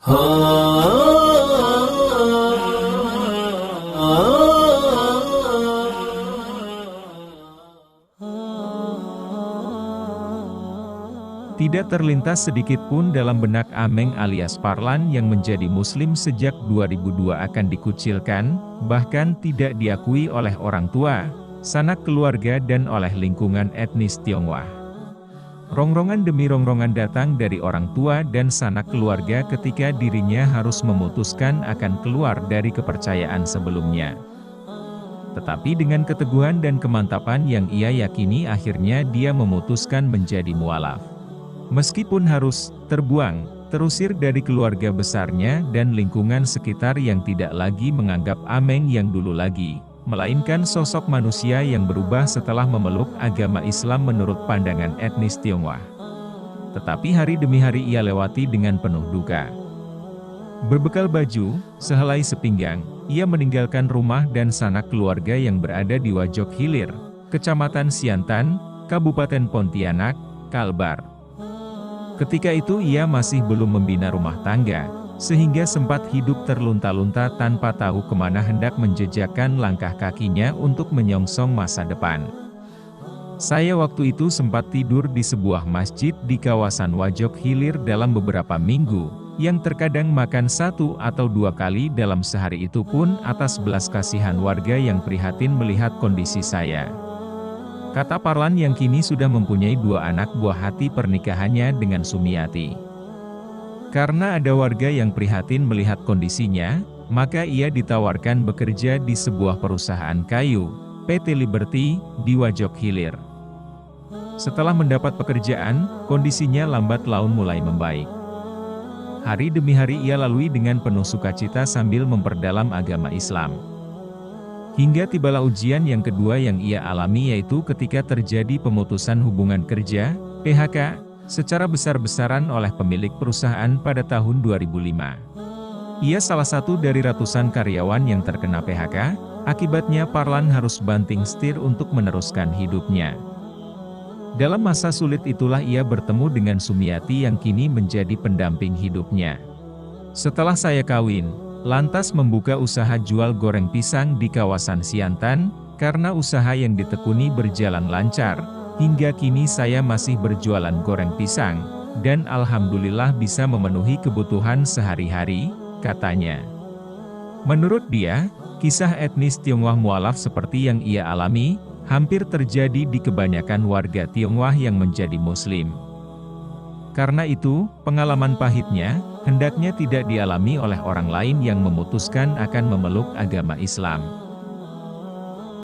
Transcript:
Tidak terlintas sedikit pun dalam benak Ameng alias Parlan yang menjadi muslim sejak 2002 akan dikucilkan, bahkan tidak diakui oleh orang tua, sanak keluarga dan oleh lingkungan etnis Tionghoa. Rongrongan demi rongrongan datang dari orang tua dan sanak keluarga ketika dirinya harus memutuskan akan keluar dari kepercayaan sebelumnya. Tetapi dengan keteguhan dan kemantapan yang ia yakini akhirnya dia memutuskan menjadi mualaf. Meskipun harus terbuang, terusir dari keluarga besarnya dan lingkungan sekitar yang tidak lagi menganggap Ameng yang dulu lagi, melainkan sosok manusia yang berubah setelah memeluk agama Islam menurut pandangan etnis Tionghoa. Tetapi hari demi hari ia lewati dengan penuh duka. Berbekal baju, sehelai sepinggang, ia meninggalkan rumah dan sanak keluarga yang berada di Wajok Hilir, Kecamatan Siantan, Kabupaten Pontianak, Kalbar. Ketika itu ia masih belum membina rumah tangga, sehingga sempat hidup terlunta-lunta tanpa tahu kemana hendak menjejakkan langkah kakinya untuk menyongsong masa depan. Saya waktu itu sempat tidur di sebuah masjid di kawasan Wajok Hilir dalam beberapa minggu, yang terkadang makan 1 atau 2 kali dalam sehari itu pun atas belas kasihan warga yang prihatin melihat kondisi saya. Kata Parlan yang kini sudah mempunyai 2 anak buah hati pernikahannya dengan Sumiati. Karena ada warga yang prihatin melihat kondisinya, maka ia ditawarkan bekerja di sebuah perusahaan kayu, PT Liberty, di Wajok Hilir. Setelah mendapat pekerjaan, kondisinya lambat laun mulai membaik. Hari demi hari ia lalui dengan penuh sukacita sambil memperdalam agama Islam. Hingga tibalah ujian yang kedua yang ia alami, yaitu ketika terjadi pemutusan hubungan kerja, PHK, secara besar-besaran oleh pemilik perusahaan pada tahun 2005. Ia salah satu dari ratusan karyawan yang terkena PHK, akibatnya Parlan harus banting setir untuk meneruskan hidupnya. Dalam masa sulit itulah ia bertemu dengan Sumiati yang kini menjadi pendamping hidupnya. Setelah saya kawin, lantas membuka usaha jual goreng pisang di kawasan Siantan, karena usaha yang ditekuni berjalan lancar, hingga kini saya masih berjualan goreng pisang, dan alhamdulillah bisa memenuhi kebutuhan sehari-hari, katanya. Menurut dia, kisah etnis Tionghoa mualaf seperti yang ia alami, hampir terjadi di kebanyakan warga Tionghoa yang menjadi muslim. Karena itu, pengalaman pahitnya, hendaknya tidak dialami oleh orang lain yang memutuskan akan memeluk agama Islam.